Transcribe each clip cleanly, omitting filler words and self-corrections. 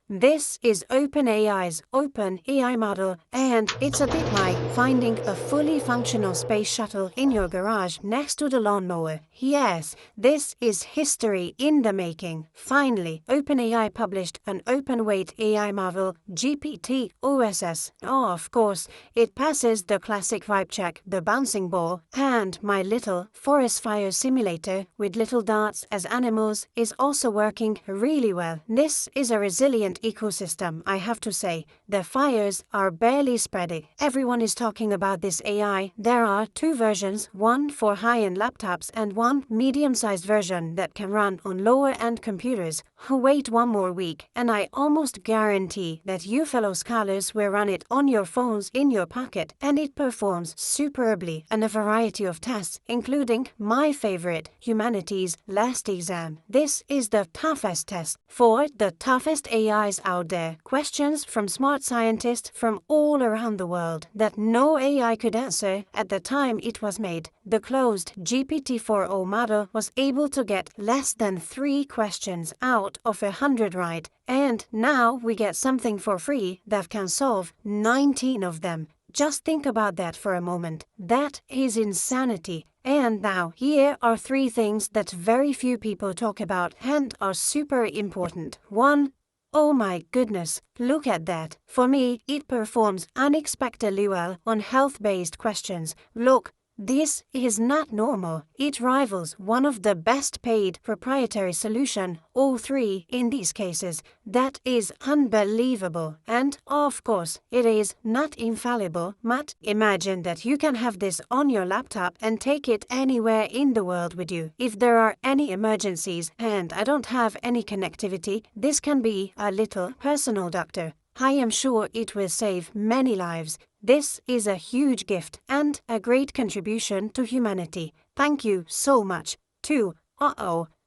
This is OpenAI's OpenAI model, and it's a bit like finding a fully functional space shuttle in your garage next to the lawnmower. Yes, this is history in the making. Finally, OpenAI published an open-weight AI model, GPT-OSS. Oh, of course, it passes the classic vibe check, the bouncing ball, and my little forest fire simulator with little dots as animals is also working really well. This is a resilient ecosystem, I have to say. The fires are barely spreading. Everyone is talking about this AI. There are two versions, one for high-end laptops and one medium-sized version that can run on lower-end computers. Wait one more week, and I almost guarantee that you fellow scholars will run it on your phones in your pocket, and it performs superbly on a variety of tests, including my favorite, humanities last exam. This is the toughest test for the toughest AIs out there. Questions from smart scientists from all around the world that no AI could answer at the time it was made. The closed GPT-4o model was able to get less than 3 questions out of 100 right, and now we get something for free that can solve 19 of them. Just think about that for a moment. That is insanity. And now, here are 3 things that very few people talk about and are super important. 1. Oh my goodness, look at that. For me, it performs unexpectedly well on health-based questions. Look, this is not normal. It rivals one of the best-paid proprietary solution, O3 in these cases. That is unbelievable. And, of course, it is not infallible, but imagine that you can have this on your laptop and take it anywhere in the world with you. If there are any emergencies and I don't have any connectivity, this can be a little personal doctor. I am sure it will save many lives. This is a huge gift and a great contribution to humanity. Thank you so much. 2.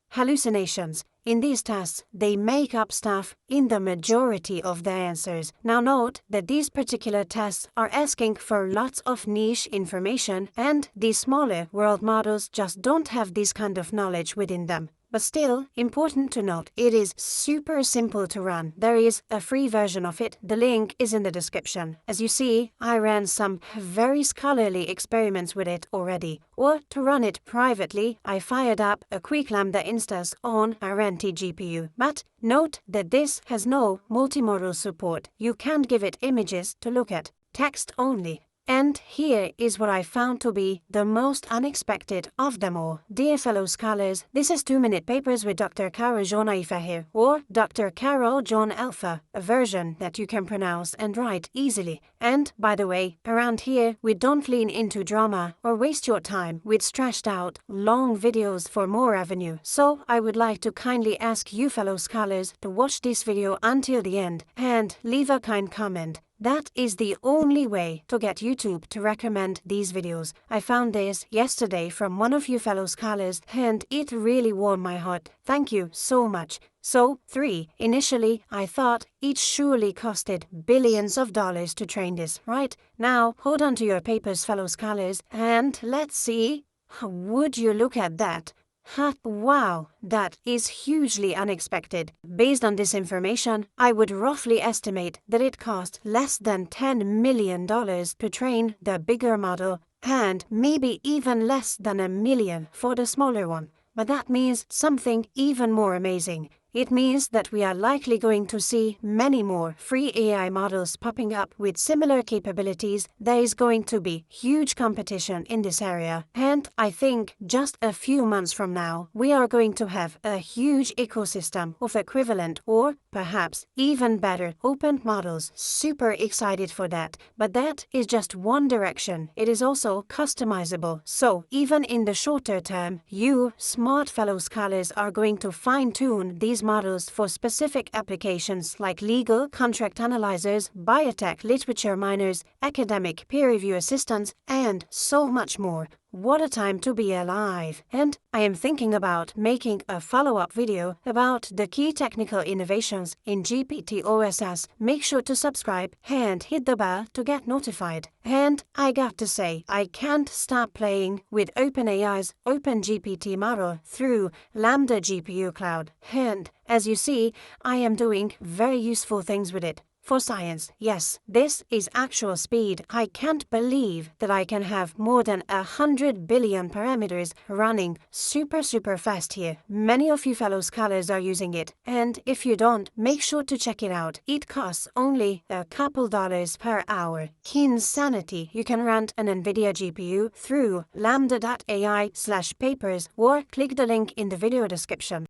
Hallucinations. In these tests, they make up stuff in the majority of their answers. Now note that these particular tests are asking for lots of niche information, and these smaller world models just don't have this kind of knowledge within them. But still, important to note, it is super simple to run. There is a free version of it. The link is in the description. As you see, I ran some very scholarly experiments with it already. Or to run it privately, I fired up a quick Lambda instance on a rented GPU. But note that this has no multimodal support. You can't give it images to look at, text only. And here is what I found to be the most unexpected of them all. Dear fellow scholars, this is 2-minute papers with Dr. Carol John Alpha here, or Dr. Carol John Alpha, a version that you can pronounce and write easily. And, by the way, around here, we don't lean into drama or waste your time with stretched out, long videos for more revenue. So, I would like to kindly ask you fellow scholars to watch this video until the end and leave a kind comment. That is the only way to get YouTube to recommend these videos. I found this yesterday from one of you fellow scholars, and it really warmed my heart. Thank you so much. So, 3. Initially, I thought it surely costed billions of dollars to train this, right? Now, hold on to your papers, fellow scholars, and let's see. Would you look at that? Wow, that is hugely unexpected. Based on this information, I would roughly estimate that it cost less than $10 million to train the bigger model, and maybe even less than $1 million for the smaller one. But that means something even more amazing. It means that we are likely going to see many more free AI models popping up with similar capabilities. There is going to be huge competition in this area, and I think just a few months from now, we are going to have a huge ecosystem of equivalent or perhaps even better open models. Super excited for that. But that is just one direction. It is also customizable. So even in the shorter term, you smart fellow scholars are going to fine-tune these models for specific applications like legal contract analyzers, biotech literature miners, academic peer review assistants, and so much more. what a time to be alive. And I am thinking about making a follow-up video about the key technical innovations in GPT-OSS. Make sure to subscribe and hit the bell to get notified. And I got to say, I can't stop playing with OpenAI's OpenGPT model through Lambda GPU Cloud. And as you see, I am doing very useful things with it. For science, yes, this is actual speed. I can't believe that I can have more than 100 billion parameters running super fast here. Many of you fellow scholars are using it, and if you don't, make sure to check it out. It costs only a couple dollars per hour. Insanity! You can run an NVIDIA GPU through lambda.ai/papers or click the link in the video description.